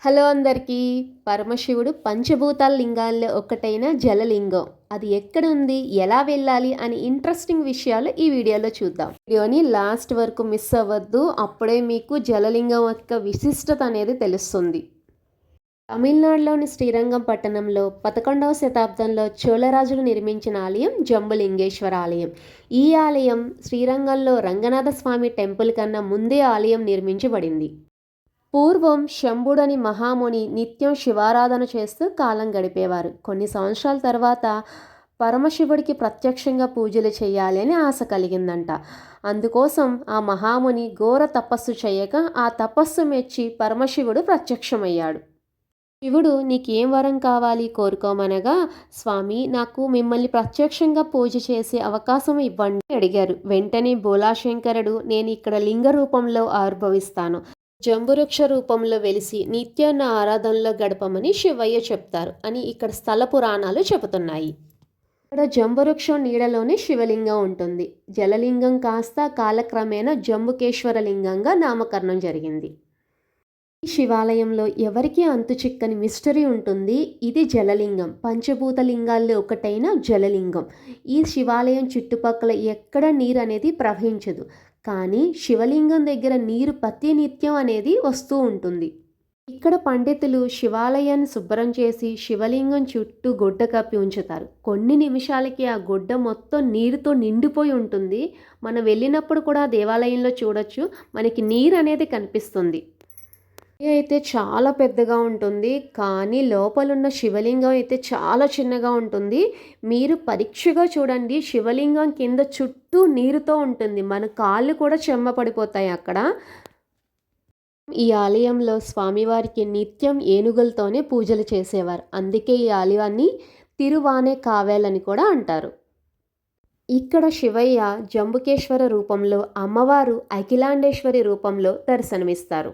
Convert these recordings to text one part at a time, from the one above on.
Hello అందరికీ. పరమశివుడు పంచభూతాల లింగాల్లో ఒకటైన జలలింగం అది ఎక్కడ ఉంది, ఎలా వెళ్ళాలి అని ఇంట్రెస్టింగ్ విషయాలు ఈ వీడియోలో చూద్దాం. వీడియోని లాస్ట్ వరకు మిస్ అవ్వద్దు, అప్పుడే మీకు జలలింగం యొక్క విశిష్టత అనేది తెలుస్తుంది. తమిళనాడులోని శ్రీరంగం పట్టణంలో 11వ శతాబ్దంలో చోళరాజులు నిర్మించిన ఆలయం జంబులింగేశ్వర ఆలయం. ఈ ఆలయం శ్రీరంగంలో రంగనాథ స్వామి టెంపుల్ కన్నా ముందే ఆలయం నిర్మించబడింది. పూర్వం శంభుడని మహాముని నిత్యం శివారాధన చేస్తూ కాలం గడిపేవారు. కొన్ని సంవత్సరాల తర్వాత పరమశివుడికి ప్రత్యక్షంగా పూజలు చేయాలి అని ఆశ కలిగిందంట. అందుకోసం ఆ మహాముని ఘోర తపస్సు చేయక ఆ తపస్సు మెచ్చి పరమశివుడు ప్రత్యక్షమయ్యాడు. శివుడు నీకేం వరం కావాలి కోరుకోమనగా, స్వామి నాకు మిమ్మల్ని ప్రత్యక్షంగా పూజ చేసే అవకాశం ఇవ్వండి అడిగారు. వెంటనే బోలాశంకరుడు, నేను ఇక్కడ లింగ రూపంలో ఆవిర్భవిస్తాను, జంబువృక్ష రూపంలో వెలిసి నిత్యాన్న ఆరాధనలో గడపమని శివయ్య చెప్తారు అని ఇక్కడ స్థల పురాణాలు చెబుతున్నాయి. ఇక్కడ జంబువృక్షం నీడలోనే శివలింగం ఉంటుంది. జలలింగం కాస్త కాలక్రమేణా జంబుకేశ్వర లింగంగా నామకరణం జరిగింది. ఈ శివాలయంలో ఎవరికీ అంతు చిక్కని మిస్టరీ ఉంటుంది. ఇది జలలింగం, పంచభూత లింగాల్లో ఒకటైన జలలింగం. ఈ శివాలయం చుట్టుపక్కల ఎక్కడ నీరు అనేది ప్రవహించదు, కానీ శివలింగం దగ్గర నీరు ప్రతినిత్యం అనేది వస్తూ ఉంటుంది. ఇక్కడ పండితులు శివాలయాన్ని శుభ్రం చేసి శివలింగం చుట్టూ గుడ్డ కప్పి ఉంచుతారు. కొన్ని నిమిషాలకి ఆ గుడ్డ మొత్తం నీరుతో నిండిపోయి ఉంటుంది. మనం వెళ్ళినప్పుడు కూడా దేవాలయంలో చూడొచ్చు, మనకి నీరు అనేది కనిపిస్తుంది. అయితే చాలా పెద్దగా ఉంటుంది, కానీ లోపలున్న శివలింగం అయితే చాలా చిన్నగా ఉంటుంది. మీరు పరీక్షగా చూడండి, శివలింగం కింద చుట్టూ నీరుతో ఉంటుంది. మన కాళ్ళు కూడా చెమ్మ పడిపోతాయి అక్కడ. ఈ ఆలయంలో స్వామివారికి నిత్యం ఏనుగులతోనే పూజలు చేసేవారు. అందుకే ఈ ఆలయాన్ని తిరువానే కావేలని కూడా అంటారు. ఇక్కడ శివయ్య జంబుకేశ్వర రూపంలో, అమ్మవారు అఖిలాండేశ్వరి రూపంలో దర్శనమిస్తారు.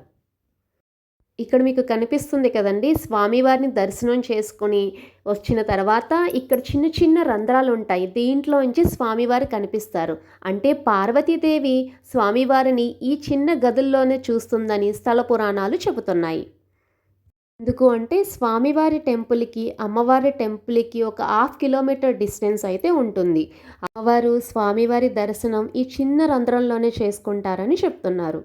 ఇక్కడ మీకు కనిపిస్తుంది కదండి, స్వామివారిని దర్శనం చేసుకొని వచ్చిన తర్వాత ఇక్కడ చిన్న చిన్న రంధ్రాలు ఉంటాయి. దీంట్లోంచి స్వామివారు కనిపిస్తారు. అంటే పార్వతీదేవి స్వామివారిని ఈ చిన్న గదుల్లోనే చూస్తుందని స్థల పురాణాలు చెబుతున్నాయి. ఎందుకు అంటే స్వామివారి టెంపుల్కి అమ్మవారి టెంపుల్కి ఒక 1/2 కిలోమీటర్ డిస్టెన్స్ అయితే ఉంటుంది. అమ్మవారు స్వామివారి దర్శనం ఈ చిన్న రంధ్రంలోనే చేసుకుంటారని చెప్తున్నారు.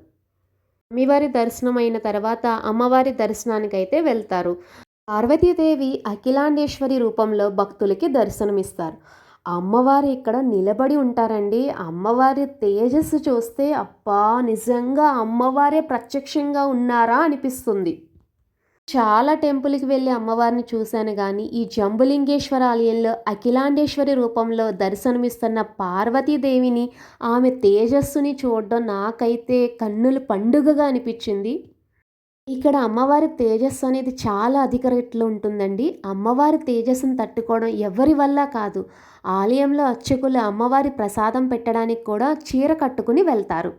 స్వామివారి దర్శనం అయిన తర్వాత అమ్మవారి దర్శనానికి అయితే వెళ్తారు. పార్వతీదేవి అఖిలాండేశ్వరి రూపంలో భక్తులకి దర్శనమిస్తారు. అమ్మవారు ఇక్కడ నిలబడి ఉంటారండి. అమ్మవారి తేజస్సు చూస్తే అబ్బా, నిజంగా అమ్మవారే ప్రత్యక్షంగా ఉన్నారా అనిపిస్తుంది. చాలా టెంపుల్కి వెళ్ళి అమ్మవారిని చూశాను, కానీ ఈ జంబులింగేశ్వర ఆలయంలో అఖిలాండేశ్వరి రూపంలో దర్శనమిస్తున్న పార్వతీదేవిని, ఆమె తేజస్సుని చూడడం నాకైతే కన్నుల పండుగగా అనిపించింది. ఇక్కడ అమ్మవారి తేజస్సు అనేది చాలా అధిక రేట్లో ఉంటుందండి. అమ్మవారి తేజస్సును తట్టుకోవడం ఎవరి వల్ల కాదు. ఆలయంలో అర్చకులు అమ్మవారి ప్రసాదం పెట్టడానికి కూడా చీర కట్టుకుని వెళ్తారు.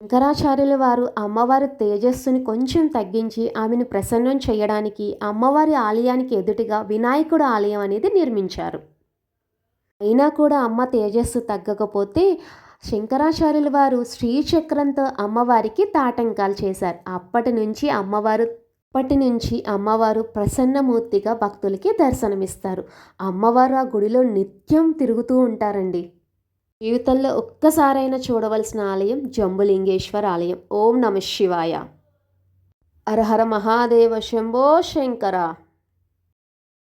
శంకరాచార్యుల వారు అమ్మవారి తేజస్సుని కొంచెం తగ్గించి ఆమెను ప్రసన్నం చేయడానికి అమ్మవారి ఆలయానికి ఎదుటిగా వినాయకుడు ఆలయం అనేది నిర్మించారు. అయినా కూడా అమ్మ తేజస్సు తగ్గకపోతే శంకరాచార్యుల వారు శ్రీచక్రంతో అమ్మవారికి తాటంకాలు చేశారు. అప్పటి నుంచి అమ్మవారు ప్రసన్నమూర్తిగా భక్తులకి దర్శనమిస్తారు. అమ్మవారు ఆ గుడిలో నిత్యం తిరుగుతూ ఉంటారండి. జీవితంలో ఒక్కసారైనా చూడవలసిన ఆలయం జంబులింగేశ్వర ఆలయం. ఓం నమః శివాయ. హర హర మహాదేవ శంభో శంకర.